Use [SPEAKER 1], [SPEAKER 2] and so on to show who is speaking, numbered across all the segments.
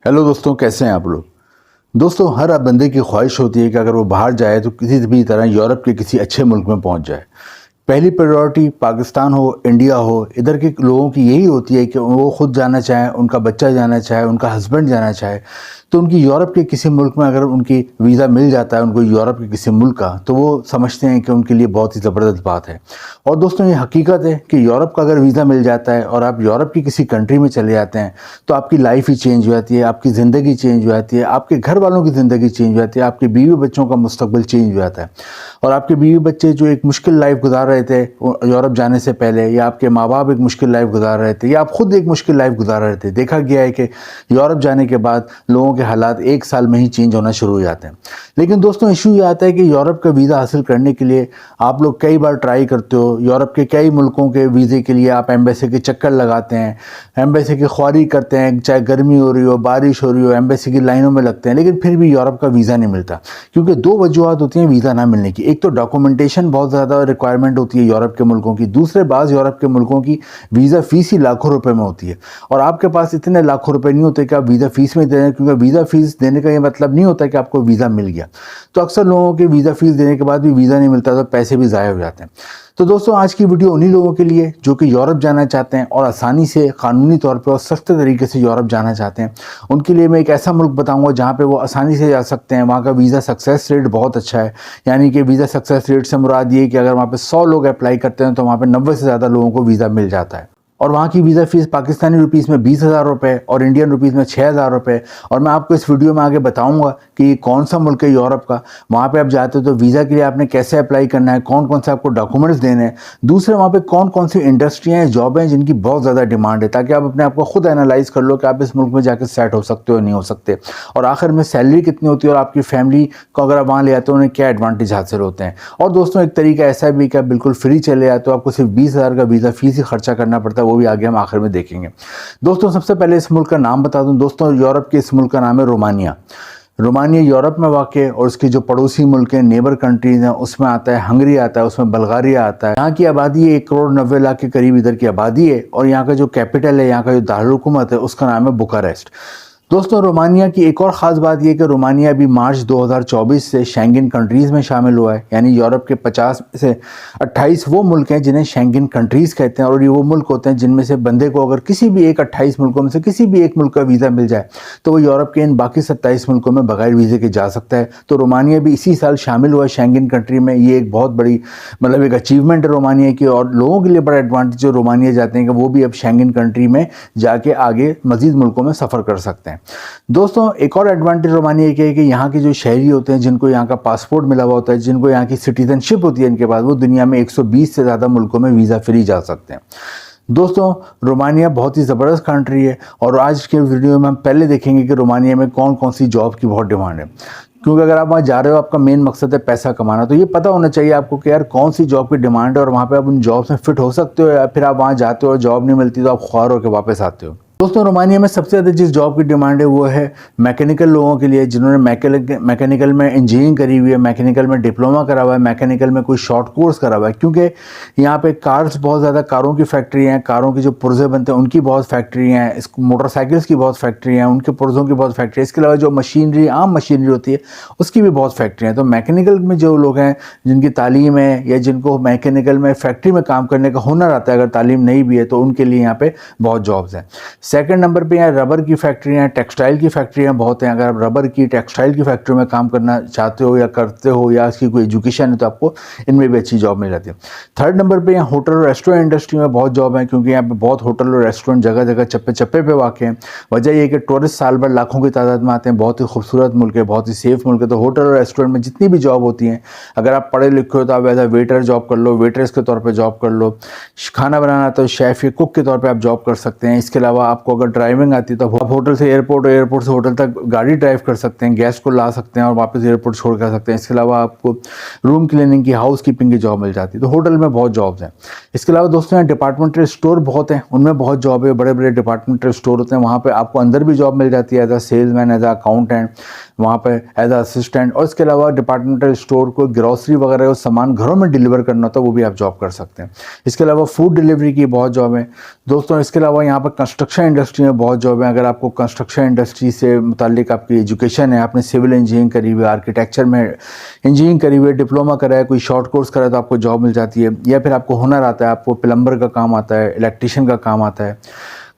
[SPEAKER 1] Hello दोस्तों, कैसे हैं आप लोग। दोस्तों, हर बंदे की ख्वाहिश होती है कि अगर वो बाहर जाए तो किसी भी तरह यूरोप के किसी अच्छे मुल्क में पहुंच जाए। पहली प्रायोरिटी पाकिस्तान हो, इंडिया हो, इधर के लोगों की यही होती है कि वो खुद जाना चाहें, उनका बच्चा जाना चाहे, उनका हस्बैंड जाना चाहे। तो उनकी यूरोप के किसी मुल्क में अगर उनकी वीज़ा मिल जाता है उनको यूरोप के किसी मुल्क का, तो वो समझते हैं कि उनके लिए बहुत ही ज़बरदस्त बात है। और दोस्तों, ये हकीकत है कि यूरोप का अगर वीज़ा मिल जाता है और आप यूरोप की किसी कंट्री में चले जाते हैं तो आपकी लाइफ ही चेंज हो जाती है, आपकी ज़िंदगी चेंज हो जाती है, आपके घर वालों की ज़िंदगी चेंज हो जाती है, आपके बीवी बच्चों का मुस्तकबिल चेंज हो जाता है। और आपके बीवी बच्चे जो एक मुश्किल लाइफ गुजार रहे थे यूरोप जाने से पहले, या आपके माँ बाप एक मुश्किल लाइफ गुजार रहे थे, या आप खुद एक मुश्किल लाइफ गुजार रहे थे, देखा गया है कि यूरोप जाने के बाद लोगों के हालात एक साल में ही चेंज होना शुरू हो जाते हैं। लेकिन दोस्तों, इशू ये आता है कि यूरोप का वीज़ा हासिल करने के लिए आप लोग कई बार ट्राई करते हो। यूरोप के कई मुल्कों के वीज़े के लिए आप एम्बेसी के चक्कर लगाते हैं, एम्बेसी की ख्वारी करते हैं, चाहे गर्मी हो रही हो, बारिश हो रही हो, एम्बेसी की लाइनों में लगते हैं, लेकिन फिर भी यूरोप का वीज़ा नहीं मिलता। क्योंकि दो वजूहत होती हैं वीज़ा ना मिलने की। एक तो डॉक्यूमेंटेशन बहुत ज़्यादा रिक्वायरमेंट होती है यूरोप के मुल्कों की, दूसरे बाज़ यूरोप के मुल्कों की वीज़ा फ़ीस ही लाखों रुपए में होती है और आपके पास इतने लाखों रुपए नहीं होते कि आप वीज़ा फ़ीस में दे रहे हैं। क्योंकि वीज़ा फ़ीस देने का ये मतलब नहीं होता कि आपको वीज़ा मिल गया। तो अक्सर लोगों के वीज़ा फ़ीस देने के बाद भी वीज़ा नहीं मिलता, तो पैसे भी ज़ाया हो जाते हैं। तो दोस्तों, आज की वीडियो उन्हीं लोगों के लिए जो कि यूरोप जाना चाहते हैं और आसानी से कानूनी तौर पे और सस्ते तरीके से यूरोप जाना चाहते हैं। उनके लिए मैं एक ऐसा मुल्क बताऊंगा जहां पे वो आसानी से जा सकते हैं। वहां का वीज़ा सक्सेस रेट बहुत अच्छा है। यानी कि वीज़ा सक्सेस रेट से मुराद ये कि अगर वहां पे 100 लोग अप्लाई करते हैं तो वहां पे 90 से ज़्यादा लोगों को वीज़ा मिल जाता है। और वहाँ की वीज़ा फ़ीस पाकिस्तानी रुपीस में 20,000 रुपये और इंडियन रुपीस में 6,000 रुपये। और मैं आपको इस वीडियो में आगे बताऊंगा कि ये कौन सा मुल्क है यूरोप का, वहाँ पे आप जाते हो तो वीज़ा के लिए आपने कैसे अप्लाई करना है, कौन कौन से आपको डॉक्यूमेंट्स देने हैं, दूसरे वहाँ पे कौन कौन सी इंडस्ट्रियाँ हैं, जॉब हैं जिनकी बहुत ज़्यादा डिमांड है, ताकि आप अपने आप को खुद एनालाइज कर लो कि आप इस मुल्क में जाकर सेट हो सकते हो नहीं हो सकते। और आखिर में सैलरी कितनी होती है और आपकी फैमिली को अगर आप वहाँ ले आते हो उन्हें क्या एडवांटेज हासिल होते हैं। और दोस्तों, एक तरीका ऐसा भी कि आप बिल्कुल फ्री चले आते हो, आपको सिर्फ 20,000 का वीज़ा फ़ीस ही खर्चा करना पड़ता है, वो भी आगे हम आखिर में देखेंगे। दोस्तों, सबसे पहले इस मुल्क का नाम बता दूं। दोस्तों, यूरोप के इस मुल्क का नाम है रोमानिया। रोमानिया यूरोप में वाक़ है और उसके जो पड़ोसी मुल्क हैं, नेबर कंट्रीज़ हैं, उसमें आता है हंगरी, आता है उसमें बल्गारिया आता है। यहाँ की आबादी 1 करोड़ 90 लाख के करीब इधर की आबादी है। और यहाँ का जो कैपिटल है, यहाँ का जो दारुल हुकूमत है, उसका नाम है बुखारेस्ट। दोस्तों, रोमानिया की एक और ख़ास बात यह कि रोमानिया अभी मार्च 2024 से शेंगन कंट्रीज़ में शामिल हुआ है। यानी यूरोप के 50 से 28 वो मुल्क हैं जिन्हें शेंगन कंट्रीज़ कहते हैं। और ये वो मुल्क होते हैं जिनमें से बंदे को अगर किसी भी एक 28 मुल्कों में से किसी भी एक मुल्क का वीज़ा मिल जाए तो वो यूरोप के इन बाकी 27 मुल्कों में बगैर वीज़े के जा सकता है। तो रोमानिया भी इसी साल शामिल हुआ है शेंगन कंट्री में। ये एक बहुत बड़ी मतलब एक अचीवमेंट है रोमानिया की, और लोगों के लिए बड़ा एडवांटेज जो रोमानिया जाते हैं कि वो भी अब शेंगन कंट्री में जाके आगे मज़ीद मुल्कों में सफ़र कर सकते हैं। दोस्तों, एक और एडवांटेज रोमानिया की है कि यहाँ के जो शहरी होते हैं, जिनको यहाँ का पासपोर्ट मिला हुआ होता है, जिनको यहाँ की सिटीजनशिप होती है इनके पास, वो दुनिया में 120 से ज़्यादा मुल्कों में वीज़ा फ्री जा सकते हैं। दोस्तों, रोमानिया बहुत ही ज़बरदस्त कंट्री है और आज के वीडियो में हम पहले देखेंगे कि रोमानिया में कौन कौन सी जॉब की बहुत डिमांड है। क्योंकि अगर आप वहाँ जा रहे हो, आपका मेन मकसद है पैसा कमाना, तो ये पता होना चाहिए आपको कि यार कौन सी जॉब की डिमांड है और वहाँ पे आप उन जॉब्स में फिट हो सकते हो, या फिर आप वहाँ जाते हो, जॉब नहीं मिलती तो आप ख्वार होकर वापस आते हो। दोस्तों, रोमानिया में सबसे ज़्यादा जिस जॉब की डिमांड है वो है मैकेनिकल लोगों के लिए, जिन्होंने मैकेनिकल में इंजीनियरिंग करी हुई है, मैकेनिकल में डिप्लोमा करा हुआ है, मैकेनिकल में कोई शॉर्ट कोर्स करा हुआ है। क्योंकि यहाँ पे कार्स बहुत ज़्यादा, कारों की फैक्ट्री हैं, कारों के जो पुर्जे बनते हैं उनकी बहुत फैक्ट्री हैं, मोटरसाइकिल्स की बहुत फैक्ट्री हैं, उनके पुर्जों की बहुत फैक्ट्री है। इसके अलावा जो मशीनरी, आम मशीनरी होती है, उसकी भी बहुत फैक्ट्री हैं। तो मैकेनिकल में जो लोग हैं जिनकी तालीम है या जिनको मैकेनिकल में फैक्ट्री में काम करने का हुनर आता है, अगर तालीम नहीं भी है, तो उनके लिए यहाँ पे बहुत जॉब्स हैं। सेकंड नंबर पे यहाँ रबर की फैक्ट्रियाँ, टेक्सटाइल की फैक्ट्रियाँ बहुत हैं। अगर आप रबर की, टेक्सटाइल की फैक्ट्री में काम करना चाहते हो या करते हो, या इसकी कोई एजुकेशन है, तो आपको इनमें भी अच्छी जॉब मिल जाती है। थर्ड नंबर पे यहाँ होटल और रेस्टोरेंट इंडस्ट्री में बहुत जॉब है, क्योंकि यहाँ पे बहुत होटल और रेस्टोरेंट जगह जगह चप्पे चप्पे पे वाक़ हैं। वजह ये कि टूरिस्ट साल भर लाखों की तादाद में आते हैं। बहुत ही खूबसूरत मुल्क है, बहुत ही सेफ मुल्क है। तो होटल और रेस्टोरेंट में जितनी भी जॉब होती हैं, अगर आप पढ़े लिखे हो तो आप एज अ वेटर जॉब कर लो, वेटर्स के तौर पर जॉब कर लो। खाना बनाना तो शेफ़ या कुक के तौर पर आप जॉब कर सकते हैं। इसके अलावा आपको अगर ड्राइविंग आती है तो आप होटल से एयरपोर्ट और एयरपोर्ट से होटल तक गाड़ी ड्राइव कर सकते हैं, गैस को ला सकते हैं और वापस एयरपोर्ट छोड़ कर सकते हैं। इसके अलावा आपको रूम क्लीनिंग की, हाउस कीपिंग की जॉब मिल जाती है। तो होटल में बहुत जॉब्स हैं। इसके अलावा दोस्तों, यहाँ डिपार्टमेंटल स्टोर बहुत हैं, उनमें बहुत जॉब है। बड़े बड़े डिपार्टमेंटल स्टोर होते हैं, वहाँ पे आपको अंदर भी जॉब मिल जाती है as a salesman, as a accountant, वहाँ पे एज अ असिस्टेंट। और इसके अलावा डिपार्टमेंटल स्टोर को ग्रॉसरी वगैरह को सामान घरों में डिलीवर करना होता है, वो भी आप जॉब कर सकते हैं। इसके अलावा फूड डिलीवरी की बहुत जॉब है दोस्तों। इसके अलावा यहाँ पर कंस्ट्रक्शन कंस्ट्रक्शन इंडस्ट्री में बहुत जॉब है। अगर आपको कंस्ट्रक्शन इंडस्ट्री से मुतालिक आपकी एजुकेशन है, आपने सिविल इंजीनियरिंग करी हुई है, आर्किटेक्चर में इंजीनियरिंग करी हुई है, डिप्लोमा करा है, कोई शॉर्ट कोर्स करा है तो आपको जॉब मिल जाती है। या फिर आपको हुनर आता है, आपको प्लम्बर का काम आता है, इलेक्ट्रीशियन का काम आता है,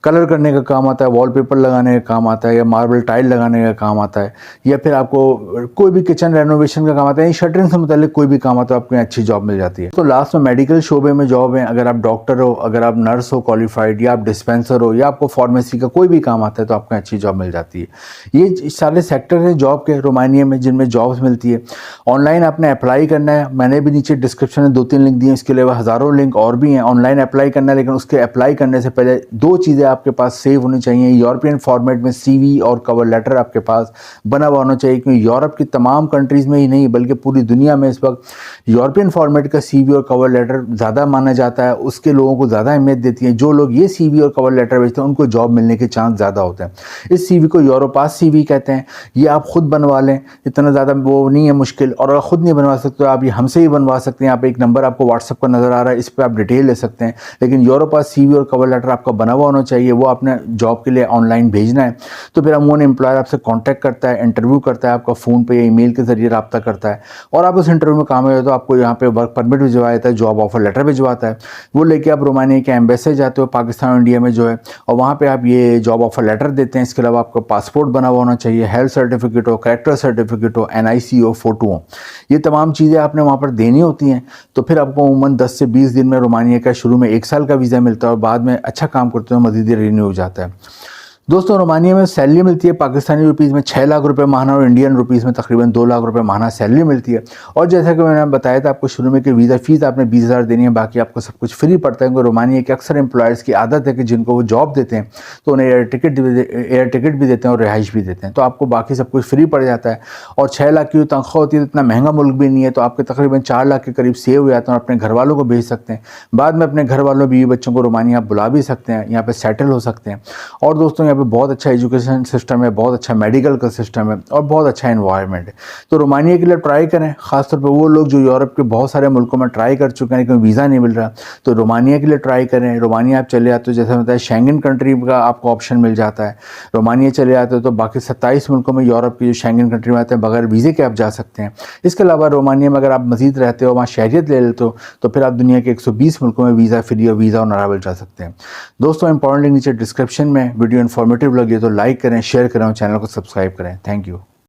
[SPEAKER 1] कलर करने का काम आता है, वॉलपेपर लगाने का काम आता है, या मार्बल टाइल लगाने का काम आता है, या फिर आपको कोई भी किचन रेनोवेशन का काम आता है, शटरिंग से मुतालिक कोई भी काम आता है, आपको अच्छी जॉब मिल जाती है। तो लास्ट में मेडिकल शोबे में जॉब है। अगर आप डॉक्टर हो, अगर आप नर्स हो क्वालिफाइड, या आप डिस्पेंसर हो, या आपको फार्मेसी का कोई भी काम आता है तो आपको अच्छी जॉब मिल जाती है। ये सारे सेक्टर हैं जॉब के रोमानिया में जिनमें जॉब्स मिलती है। ऑनलाइन आपने अप्लाई करना है, मैंने भी नीचे डिस्क्रिप्शन में 2-3 लिंक दिए, इसके अलावा हज़ारों लिंक और भी हैं। ऑनलाइन अप्लाई करना है, लेकिन उसके अप्लाई करने से पहले 2 चीज़ें आपके पास सेव होनी चाहिए। यूरोपियन फॉर्मेट में सीवी और कवर लेटर आपके पास बना हुआ होना चाहिए, क्योंकि यूरोप की तमाम कंट्रीज़ में ही नहीं बल्कि पूरी दुनिया में इस वक्त यूरोपियन फॉर्मेट का सीवी और कवर लेटर ज़्यादा माना जाता है, उसके लोगों को ज़्यादा अहमियत देती है। जो लोग ये सीवी और कवर लेटर भेजते हैं उनको जॉब मिलने के चांस ज़्यादा होते हैं। इस सीवी को यूरोपास सीवी कहते हैं। ये आप खुद बनवा लें, इतना ज़्यादा वो नहीं है मुश्किल। और अगर खुद नहीं बनवा सकते तो आप ये हमसे ही बनवा सकते हैं। आप एक नंबर आपको व्हाट्सएप का नज़र आ रहा है, इस पर आप डिटेल ले सकते हैं। लेकिन यूरोपास सीवी और कवर लेटर आपका बना हुआ होना चाहिए, वो आपने जॉब के लिए ऑनलाइन भेजना है। तो फिर अमूमन एम्प्लॉयर आपसे कांटेक्ट करता है, इंटरव्यू करता है, आपका फ़ोन पे या ईमेल के ज़रिए रब्ता करता है, और आप उस इंटरव्यू में कामयाब हो तो आपको यहाँ पे वर्क परमिट भिजवा देता है, जॉब ऑफर लेटर भिजवाता है। वो लेके आप रोमानिया के एम्बेसी जाते हो, पाकिस्तान और इंडिया में जो है, और वहाँ पर आप ये जॉब ऑफर लेटर देते हैं। इसके अलावा आपका पासपोर्ट बना हुआ होना चाहिए, हेल्थ सर्टिफिकेट हो, कैरेक्टर सर्टिफिकेट हो, NIC हो, फ़ोटो हो, ये तमाम चीज़ें आपने वहाँ पर देनी होती हैं। तो फिर आपको अमूमन 10 से 20 दिन में रोमानिया का शुरू में 1 साल का वीज़ा मिलता है, और बाद में अच्छा काम करते हो मज़ीद रिन्यू हो जाता है। दोस्तों रोमानिया में सैलरी मिलती है पाकिस्तानी रुपीज़ में 6 लाख रुपए माहाना, और इंडियन रुपीज़ में तकरीबन 2 लाख रुपए माहाना सैलरी मिलती है। और जैसा कि मैंने बताया था आपको शुरू में कि वीज़ा फ़ीस आपने 20,000 देनी है, बाकी आपको सब कुछ फ्री पड़ता है। क्योंकि रोमानिया के अक्सर एम्प्लॉयर्स की आदत है कि जिनको वो जॉब देते हैं तो उन्हें एयर टिकट भी देते हैं और रिहाइश भी देते हैं, तो आपको बाकी सब कुछ फ्री पड़ जाता है। और 6 लाख की तनख्वाह होती है तो इतना महंगा मुल्क भी नहीं है, तो आपके तकरीबन 4 लाख के करीब सेव हो जाते हैं और अपने घर वालों को भेज सकते हैं। बाद में अपने घर वालों बीवी बच्चों को रोमानिया बुला भी सकते हैं, यहाँ पर सेटल हो सकते हैं। और दोस्तों यहाँ पर बहुत अच्छा एजुकेशन सिस्टम है, बहुत अच्छा मेडिकल का सिस्टम है, और बहुत अच्छा एनवायरनमेंट है। तो रोमानिया के लिए ट्राई करें, खासतौर पे वो लोग जो यूरोप के बहुत सारे मुल्कों में ट्राई कर चुके हैं लेकिन वीज़ा नहीं मिल रहा, तो रोमानिया के लिए ट्राई करें। रोमानिया आप चले आते हो, जैसे बताया शेंगन कंट्री का आपको ऑप्शन मिल जाता है। रोमानिया चले आते हो तो बाकी 27 मुल्कों में यूरोप की जो शेंगन कंट्री में आते हैं बगैर वीज़े के आप जा सकते हैं। इसके अलावा रोमानिया में अगर आप मज़ीद रहते हो, वहाँ शहरियत ले लेते हो, तो फिर आप दुनिया के 120 मुल्कों में वीज़ा फ्री और वीज़ा ऑन अराइवल जा सकते हैं। दोस्तों इंपॉर्टेंट नीचे डिस्क्रिप्शन में वीडियो इन्फॉर्मेटिव लगी तो लाइक करें, शेयर करें और चैनल को सब्सक्राइब करें। Thank you.